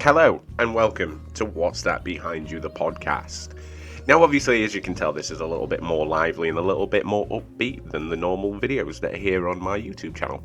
Hello and welcome to What's That Behind You, the podcast. Now obviously, as you can tell, this is a little bit more lively and a little bit more upbeat than the normal videos that are here on my YouTube channel.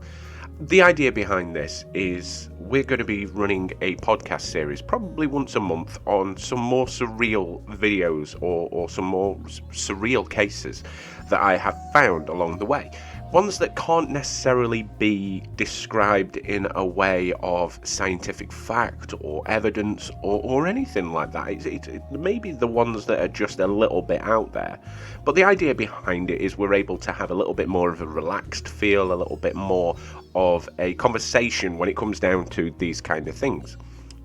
The idea behind this is we're going to be running a podcast series probably once a month on some more surreal videos or some more surreal cases that I have found along the way. Ones that can't necessarily be described in a way of scientific fact or evidence or anything like that. It maybe the ones that are just a little bit out there. But the idea behind it is we're able to have a little bit more of a relaxed feel, a little bit more of a conversation when it comes down to these kind of things.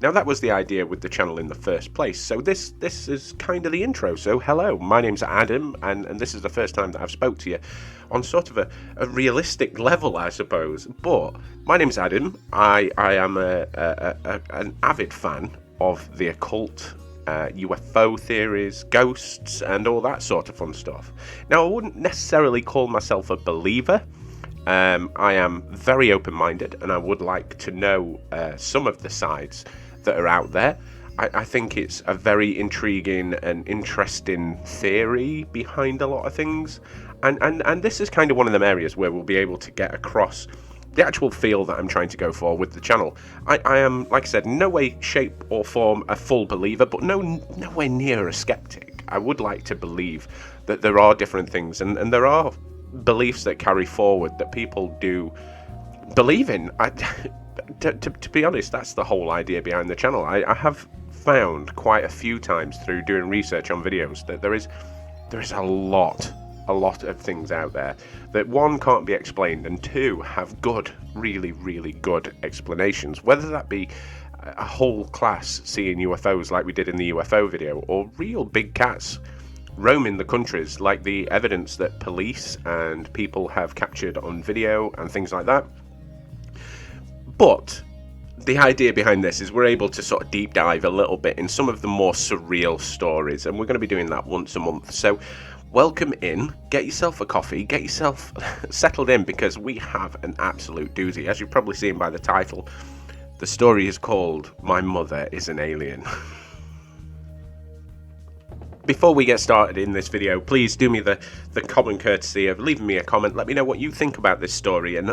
Now that was the idea with the channel in the first place, so this is kind of the intro. So hello, my name's Adam, and this is the first time that I've spoke to you on sort of a realistic level, I suppose. But my name's Adam. I am an avid fan of the occult, UFO theories, ghosts, and all that sort of fun stuff. Now I wouldn't necessarily call myself a believer. I am very open-minded, and I would like to know some of the sides that are out there. I think it's a very intriguing and interesting theory behind a lot of things, and this is kind of one of them areas where we'll be able to get across the actual feel that I'm trying to go for with the channel. I am, like I said, in no way, shape or form a full believer, but nowhere near a skeptic. I would like to believe that there are different things, and there are beliefs that carry forward that people do believe in. To be honest, that's the whole idea behind the channel. I have found quite a few times through doing research on videos that there is a lot of things out there that one, can't be explained, and two, have good, really good explanations, whether that be a whole class seeing UFOs like we did in the UFO video, or real big cats roaming the countries, like the evidence that police and people have captured on video and things like that. But the idea behind this is we're able to sort of deep dive a little bit in some of the more surreal stories, and we're going to be doing that once a month. So welcome in, get yourself a coffee, get yourself settled in, because we have an absolute doozy. As you've probably seen by the title, the story is called My Mother is an Alien. Before we get started in this video, please do me the common courtesy of leaving me a comment. Let me know what you think about this story and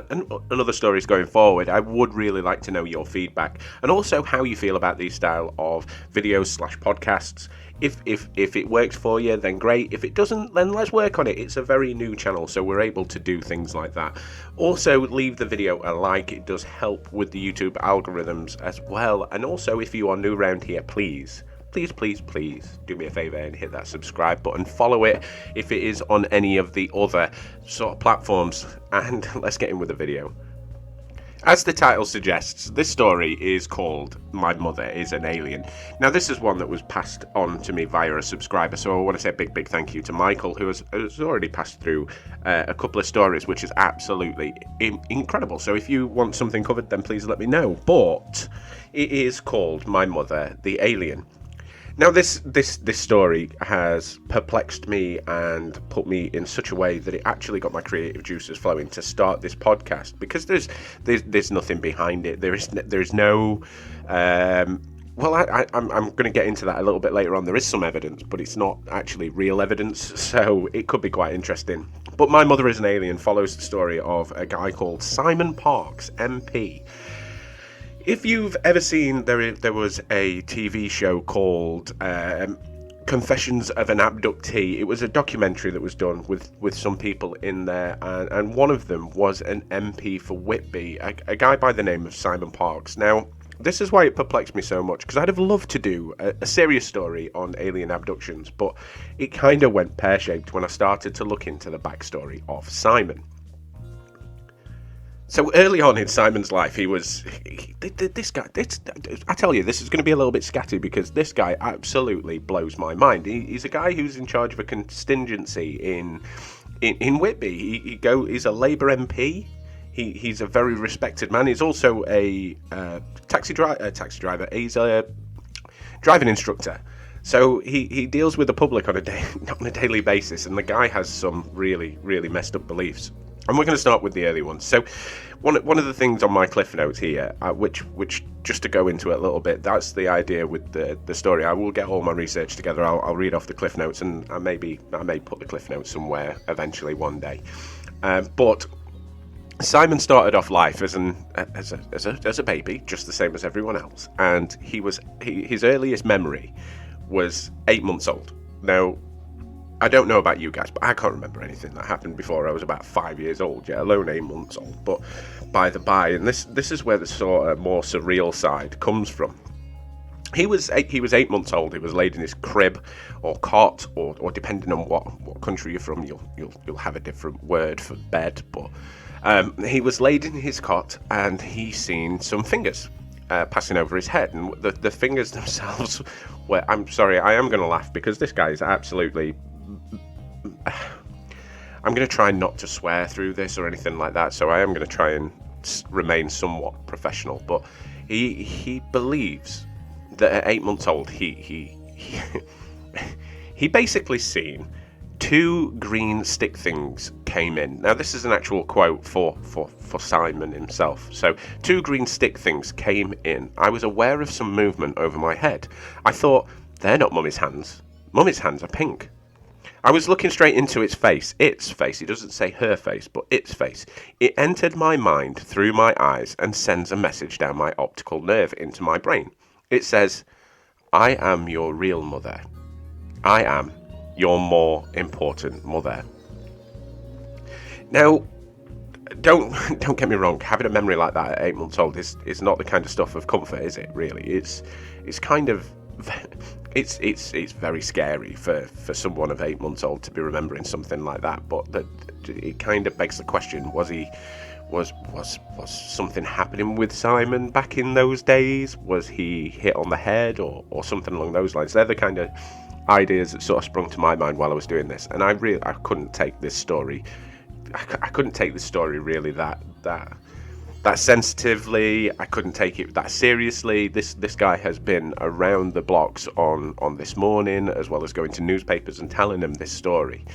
other stories going forward. I would really like to know your feedback, and also how you feel about these style of videos / podcasts. If it works for you, then great. If it doesn't, then let's work on it. It's a very new channel, so we're able to do things like that. Also, leave the video a like. It does help with the YouTube algorithms as well. And also, if you are new around here, please do me a favor and hit that subscribe button. Follow it if it is on any of the other sort of platforms, and let's get in with the video. As the title suggests, this story is called My Mother is an Alien. Now this is one that was passed on to me via a subscriber, so I want to say a big thank you to Michael, who has already passed through a couple of stories, which is absolutely incredible. So if you want something covered, then please let me know. But it is called My Mother the Alien. Now this story has perplexed me and put me in such a way that it actually got my creative juices flowing to start this podcast, because there's nothing behind it. There's no I'm going to get into that a little bit later on. There is some evidence, but it's not actually real evidence, so it could be quite interesting. But My Mother is an Alien follows the story of a guy called Simon Parkes, MP. If you've ever seen, there was a TV show called Confessions of an Abductee. It was a documentary that was done with some people in there, and one of them was an MP for Whitby, a guy by the name of Simon Parkes. Now, this is why it perplexed me so much, because I'd have loved to do a serious story on alien abductions, but it kind of went pear-shaped when I started to look into the backstory of Simon. So early on in Simon's life, this guy, I tell you, this is going to be a little bit scatty, because this guy absolutely blows my mind. He's a guy who's in charge of a contingency in Whitby. He's a Labour MP. He's a very respected man. He's also a taxi driver. He's a driving instructor. So he deals with the public on a daily basis, and the guy has some really messed up beliefs. And we're going to start with the early ones. So one of the things on my cliff notes here, which just to go into it a little bit, that's the idea with the story. I will get all my research together. I'll read off the cliff notes, and I may put the cliff notes somewhere eventually one day. But Simon started off life as a baby, just the same as everyone else, and his earliest memory was 8 months old. Now, I don't know about you guys, but I can't remember anything that happened before I was about 5 years old, yet alone 8 months old. But by the by, and this is where the sort of more surreal side comes from. He was 8 months old. He was laid in his crib or cot, or depending on what country you're from, you'll have a different word for bed. But he was laid in his cot, and he seen some fingers passing over his head, and the fingers themselves were. I'm sorry, I am going to laugh because this guy is absolutely. I'm going to try not to swear through this or anything like that, so I am going to try and remain somewhat professional. But he believes that at 8 months old, he basically seen two green stick things came in. Now, this is an actual quote for Simon himself. So, two green stick things came in. I was aware of some movement over my head. I thought, they're not Mummy's hands. Mummy's hands are pink. I was looking straight into its face. He doesn't say her face, but its face. It entered my mind through my eyes and sends a message down my optical nerve into my brain. It says, I am your real mother. I am your more important mother. Now, don't get me wrong. Having a memory like that at 8 months old is not the kind of stuff of comfort, is it? Really, it's kind of. It's very scary for someone of 8 months old to be remembering something like that. But it kind of begs the question: was something happening with Simon back in those days? Was he hit on the head or something along those lines? They're the kind of ideas that sort of sprung to my mind while I was doing this, and I couldn't take this story. I couldn't take this story really that sensitively. I couldn't take it that seriously. This guy has been around the blocks on This Morning, as well as going to newspapers and telling them this story.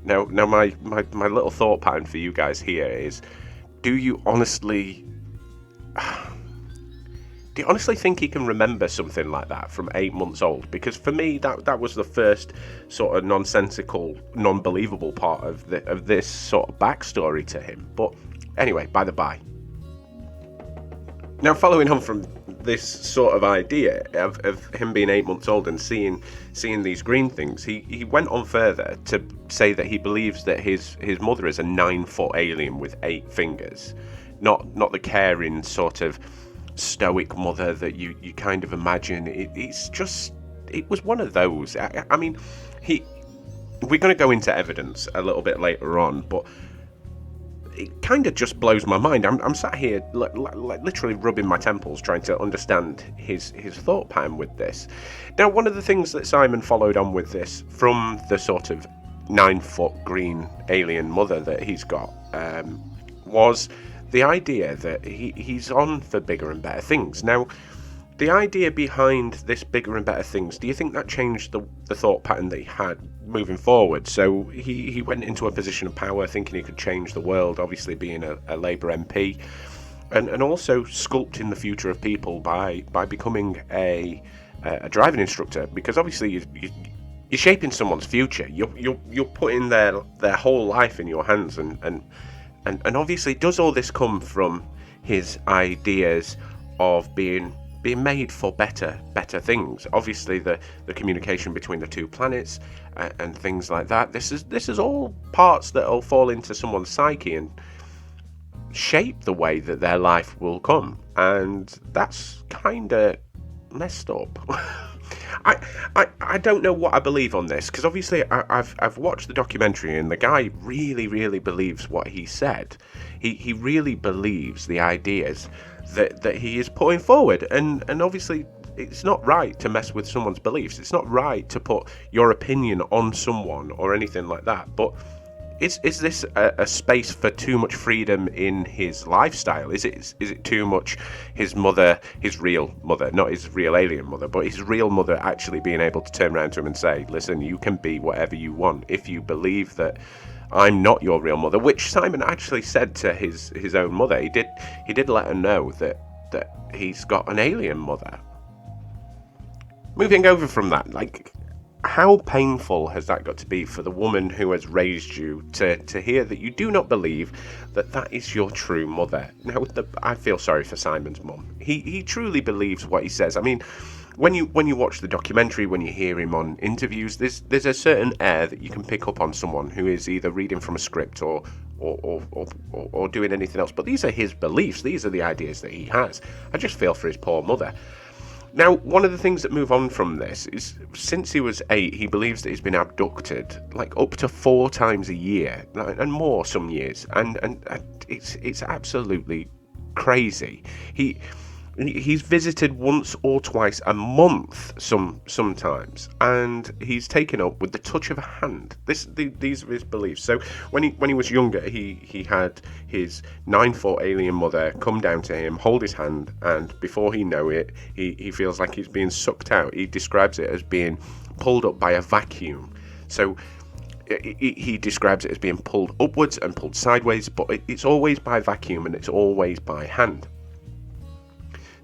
Now my little thought pattern for you guys here is: do you honestly think he can remember something like that from 8 months old? Because for me, that was the first sort of nonsensical, non-believable part of this sort of backstory to him. But anyway, by the by. Now, following on from this sort of idea of him being 8 months old and seeing these green things, he went on further to say that he believes that his mother is a 9-foot alien with 8 fingers, not the caring sort of stoic mother that you kind of imagine. It was one of those. I mean, we're going to go into evidence a little bit later on, but it kind of just blows my mind. I'm sat here literally rubbing my temples trying to understand his thought pattern with this. Now, one of the things that Simon followed on with this from the sort of 9-foot green alien mother that he's got was the idea that he's on for bigger and better things. Now, the idea behind this bigger and better things, do you think that changed the thought pattern that he had moving forward? So he went into a position of power thinking he could change the world, obviously being a Labour MP, and also sculpting the future of people by becoming a driving instructor, because obviously you're shaping someone's future. You're putting their whole life in your hands, and obviously does all this come from his ideas of being made for better things? Obviously the communication between the two planets and things like that. This is all parts that will fall into someone's psyche and shape the way that their life will come, and that's kind of messed up. I don't know what I believe on this, because obviously I've watched the documentary, and the guy really believes what he said. He really believes the ideas that he is putting forward, and obviously it's not right to mess with someone's beliefs. It's not right to put your opinion on someone or anything like that. But is this a space for too much freedom in his lifestyle? Is it too much his mother, his real mother, not his real alien mother, but his real mother actually being able to turn around to him and say, listen, you can be whatever you want if you believe that I'm not your real mother, which Simon actually said to his own mother. He did let her know that he's got an alien mother. Moving over from that, like, how painful has that got to be for the woman who has raised you to hear that you do not believe that is your true mother? Now, I feel sorry for Simon's mum. He truly believes what he says. I mean, when you watch the documentary, when you hear him on interviews, there's a certain air that you can pick up on someone who is either reading from a script or doing anything else. But these are his beliefs. These are the ideas that he has. I just feel for his poor mother. Now, one of the things that move on from this is, since he was 8, he believes that he's been abducted like up to 4 times a year, and more some years, and it's absolutely crazy. He's visited once or twice a month, sometimes, and he's taken up with the touch of a hand. These are his beliefs. So when he was younger, he had his 9-foot alien mother come down to him, hold his hand, and before he know it, he feels like he's being sucked out. He describes it as being pulled up by a vacuum. So he describes it as being pulled upwards and pulled sideways, but it's always by vacuum and it's always by hand.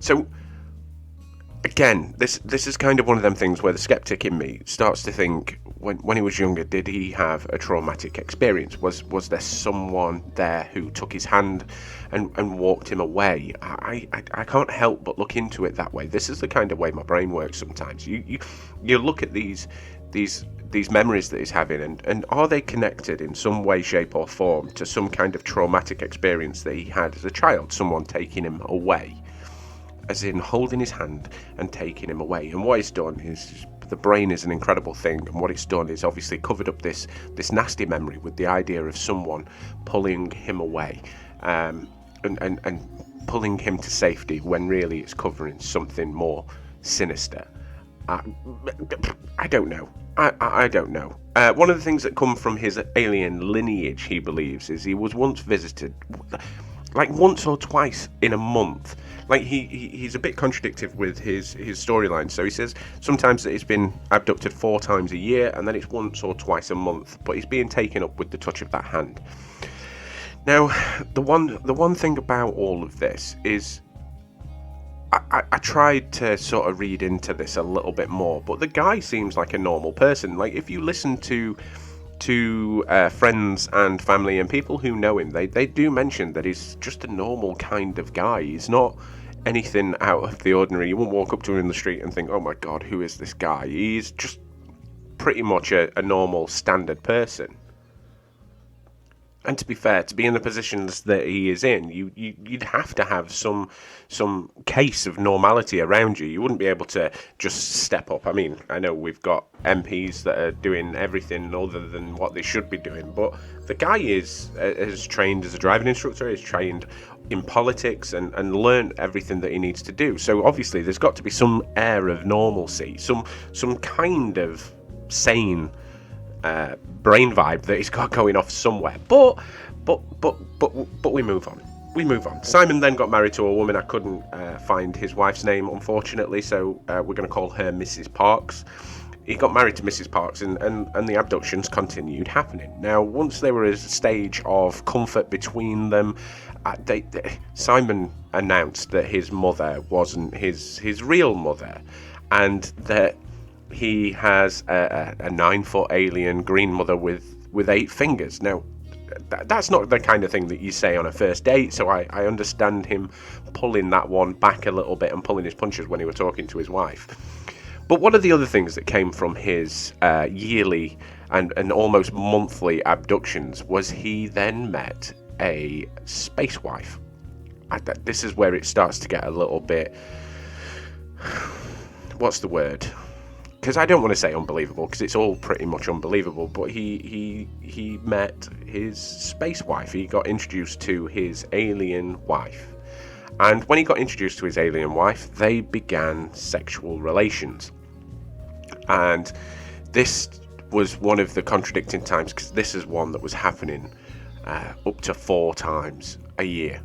So, again, this is kind of one of them things where the skeptic in me starts to think, when he was younger, did he have a traumatic experience? Was there someone there who took his hand and walked him away? I can't help but look into it that way. This is the kind of way my brain works sometimes. You look at these memories that he's having, and are they connected in some way, shape or form to some kind of traumatic experience that he had as a child, someone taking him away? As in holding his hand and taking him away. And what he's done is, the brain is an incredible thing, and what it's done is obviously covered up this nasty memory with the idea of someone pulling him away, and pulling him to safety, when really it's covering something more sinister. I don't know. I don't know. One of the things that come from his alien lineage, he believes, is he was once visited like once or twice in a month. Like he's a bit contradictory with his storyline. So he says sometimes that he's been abducted 4 times a year, and then it's once or twice a month, but he's being taken up with the touch of that hand. Now, the one thing about all of this is, I tried to sort of read into this a little bit more, but the guy seems like a normal person. Like, if you listen to friends and family and people who know him, they do mention that he's just a normal kind of guy. He's not anything out of the ordinary. You won't walk up to him in the street and think, oh my god, who is this guy? He's just pretty much a normal standard person. And to be fair, to be in the positions that he is in, you'd have to have some case of normality around you. You wouldn't be able to just step up. I mean, I know we've got MPs that are doing everything other than what they should be doing, but the guy is trained as a driving instructor, is trained in politics, and learned everything that he needs to do. So obviously there's got to be some air of normalcy, some kind of sane brain vibe that he's got going off somewhere. But we move on. Simon then got married to a woman. I couldn't find his wife's name, unfortunately, so we're going to call her Mrs. Parks. He got married to Mrs. Parks, and the abductions continued happening. Now, once they were at a stage of comfort between them, Simon announced that his mother wasn't his real mother, and that he has a 9-foot alien green mother with 8 fingers. Now, that's not the kind of thing that you say on a first date, so I understand him pulling that one back a little bit and pulling his punches when he was talking to his wife. But one of the other things that came from his yearly and almost monthly abductions was he then met a space wife. This is where it starts to get a little bit... what's the word? Because I don't want to say unbelievable, because it's all pretty much unbelievable, but he met his space wife. He got introduced to his alien wife. And when he got introduced to his alien wife, they began sexual relations. And this was one of the contradicting times, because this is one that was happening up to 4 times a year.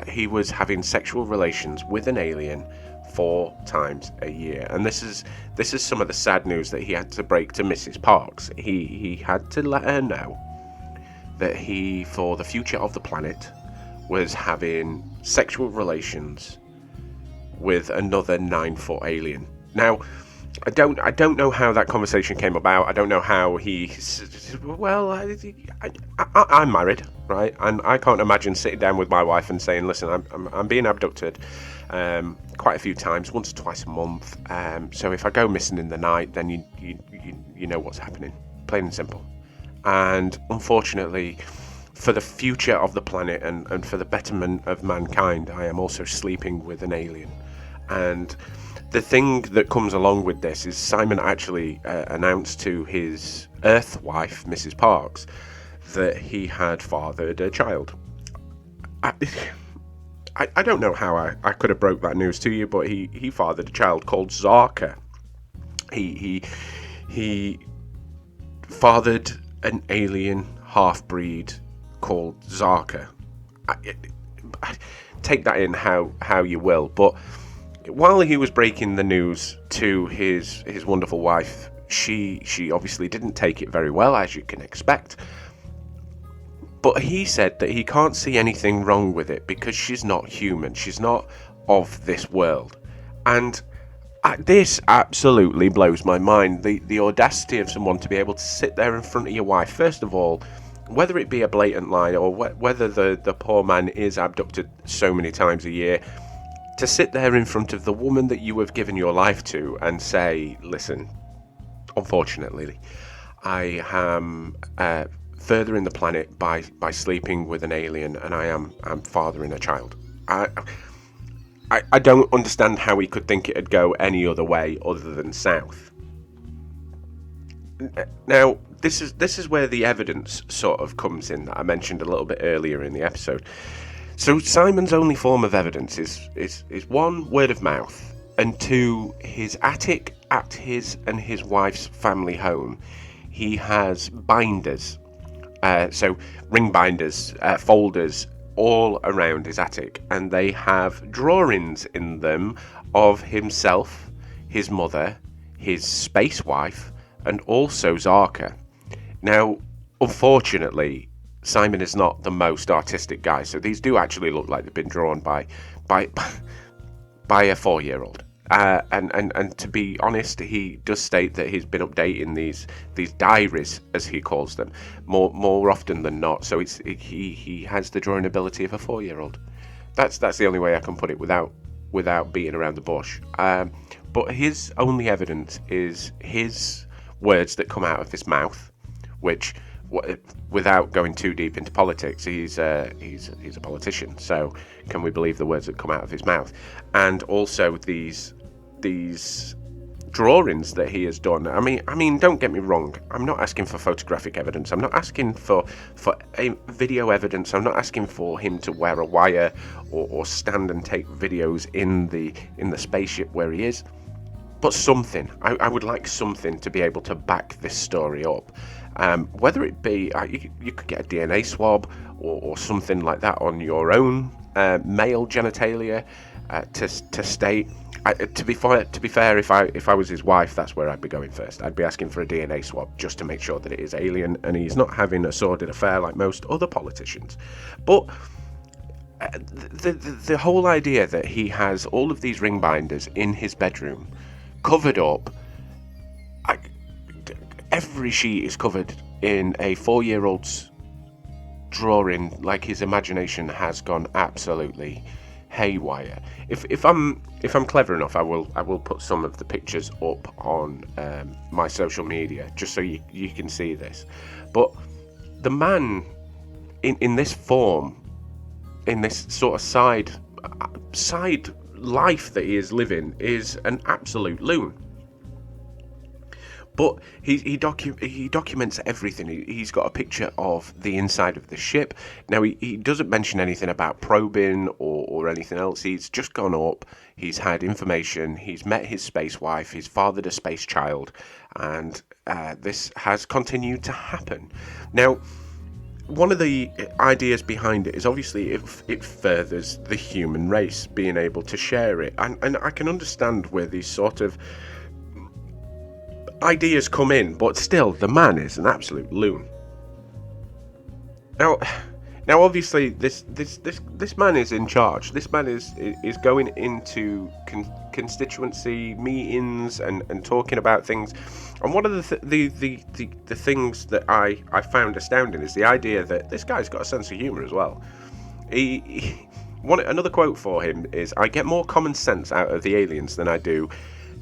He was having sexual relations with an alien 4 times a year, and this is some of the sad news that he had to break to Mrs. Parks. He had to let her know that he, for the future of the planet, was having sexual relations with another 9-foot alien. Now, I don't know how that conversation came about. I don't know how he. Well, I'm married, right? And I can't imagine sitting down with my wife and saying, "Listen, I'm being abducted quite a few times, once or twice a month. So if I go missing in the night, then you know what's happening, plain and simple." And unfortunately, for the future of the planet and for the betterment of mankind, I am also sleeping with an alien. And the thing that comes along with this is Simon actually announced to his Earth wife, Mrs. Parks, that he had fathered a child. I don't know how I could have broke that news to you, but he fathered a child called Zarka. He fathered an alien half-breed called Zarka. Take that in how you will, but while he was breaking the news to his wonderful wife, she obviously didn't take it very well, as you can expect. But he said that he can't see anything wrong with it because she's not human. She's not of this world. And this absolutely blows my mind. The audacity of someone to be able to sit there in front of your wife, first of all, whether it be a blatant lie or whether the poor man is abducted so many times a year, to sit there in front of the woman that you have given your life to and say, "Listen, unfortunately, I am furthering the planet by sleeping with an alien, and I'm fathering a child." I don't understand how he could think it'd go any other way other than south. Now, this is where the evidence sort of comes in that I mentioned a little bit earlier in the episode. So Simon's only form of evidence is one, word of mouth, and two, his attic at his and his wife's family home. He has binders, so ring binders, folders, all around his attic, and they have drawings in them of himself, his mother, his space wife, and also Zarka. Now, unfortunately, Simon is not the most artistic guy, so these do actually look like they've been drawn by a 4-year-old. And to be honest, he does state that he's been updating these diaries, as he calls them, more often than not. So he has the drawing ability of a 4-year-old. That's the only way I can put it without beating around the bush. But his only evidence is his words that come out of his mouth, which, without going too deep into politics, he's a politician. So can we believe the words that come out of his mouth? And also these drawings that he has done. I mean, don't get me wrong. I'm not asking for photographic evidence. I'm not asking for a video evidence. I'm not asking for him to wear a wire or stand and take videos in the spaceship where he is. But something. I would like something to be able to back this story up. Whether it be, you could get a DNA swab or something like that on your own male genitalia to state. To be fair, if I was his wife, that's where I'd be going first. I'd be asking for a DNA swab just to make sure that it is alien and he's not having a sordid affair like most other politicians. But the whole idea that he has all of these ring binders in his bedroom, covered up, every sheet is covered in a 4-year-old's drawing, like his imagination has gone absolutely haywire. If I'm clever enough, I will put some of the pictures up on my social media just so you can see this. But the man in this form, in this sort of side life that he is living, is an absolute loon. But he documents everything. He's got a picture of the inside of the ship. Now, he doesn't mention anything about probing or anything else. He's just gone up. He's had information. He's met his space wife. He's fathered a space child. And this has continued to happen. Now, one of the ideas behind it is obviously it furthers the human race, being able to share it. And I can understand where these sort of ideas come in, but still, the man is an absolute loon. Now, now, obviously, this man is in charge. This man is going into constituency meetings and talking about things. And one of the things that I found astounding is the idea that this guy's got a sense of humour as well. Another quote for him is, "I get more common sense out of the aliens than I do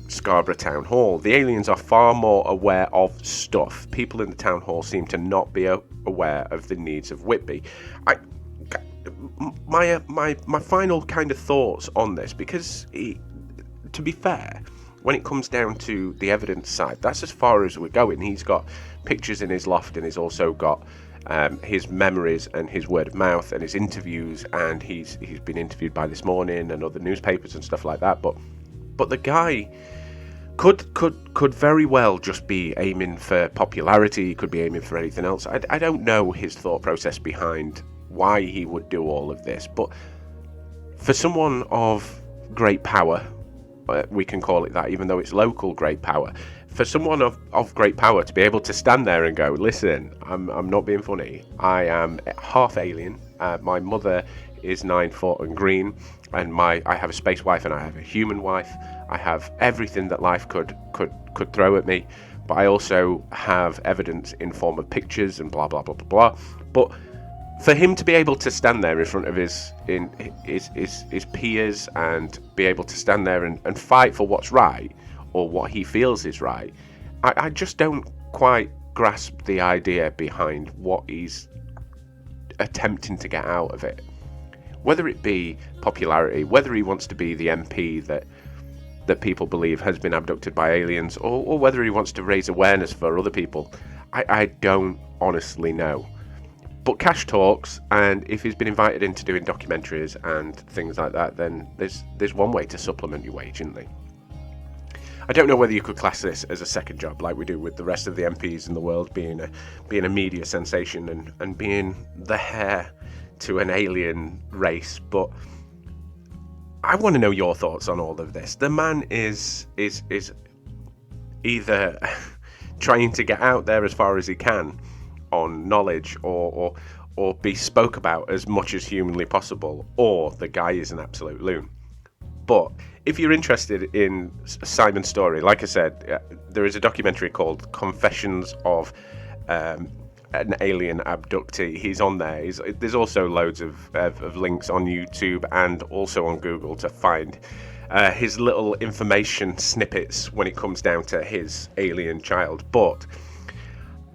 Scarborough Town Hall. The aliens are far more aware of stuff. People in the town hall seem to not be aware of the needs of Whitby." My final kind of thoughts on this, because to be fair, when it comes down to the evidence side, that's as far as we're going. He's got pictures in his loft, and he's also got his memories and his word of mouth and his interviews, and he's been interviewed by This Morning and other newspapers and stuff like that. But the guy could very well just be aiming for popularity. He could be aiming for anything else. I don't know his thought process behind why he would do all of this, but for someone of great power, we can call it that, even though it's local great power, for someone of great power to be able to stand there and go, "Listen, I'm not being funny. I am half alien. My mother is 9 foot and green, and I have a space wife and I have a human wife. I have everything that life could throw at me, but I also have evidence in form of pictures and blah blah blah blah blah." But for him to be able to stand there in front of his peers and be able to stand there and fight for what's right, or what he feels is right, I just don't quite grasp the idea behind what he's attempting to get out of it. Whether it be popularity, whether he wants to be the MP that people believe has been abducted by aliens, or whether he wants to raise awareness for other people, I don't honestly know. But cash talks, and if he's been invited into doing documentaries and things like that, then there's one way to supplement your wage, isn't there? I don't know whether you could class this as a second job, like we do with the rest of the MPs in the world, being a media sensation and being the heir to an alien race. But I want to know your thoughts on all of this. The man is either trying to get out there as far as he can on knowledge, or be spoke about as much as humanly possible, or the guy is an absolute loon. But if you're interested in Simon's story, like I said, there is a documentary called Confessions of an Alien Abductee. He's on there. There's also loads of links on YouTube and also on Google to find his little information snippets when it comes down to his alien child. But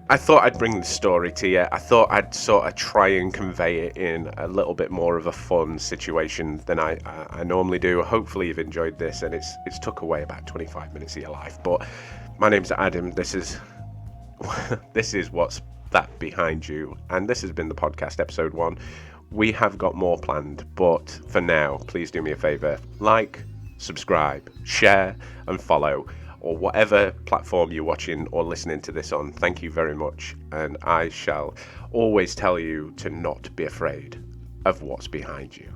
I thought I'd bring the story to you. I thought I'd sort of try and convey it in a little bit more of a fun situation than I normally do. Hopefully you've enjoyed this, and it's took away about 25 minutes of your life. But my name's Adam. This is what's that behind you, and this has been the podcast episode 1. We have got more planned, but for now, please do me a favour: like, subscribe, share, and follow, or whatever platform you're watching or listening to this on. Thank you very much, and I shall always tell you to not be afraid of what's behind you.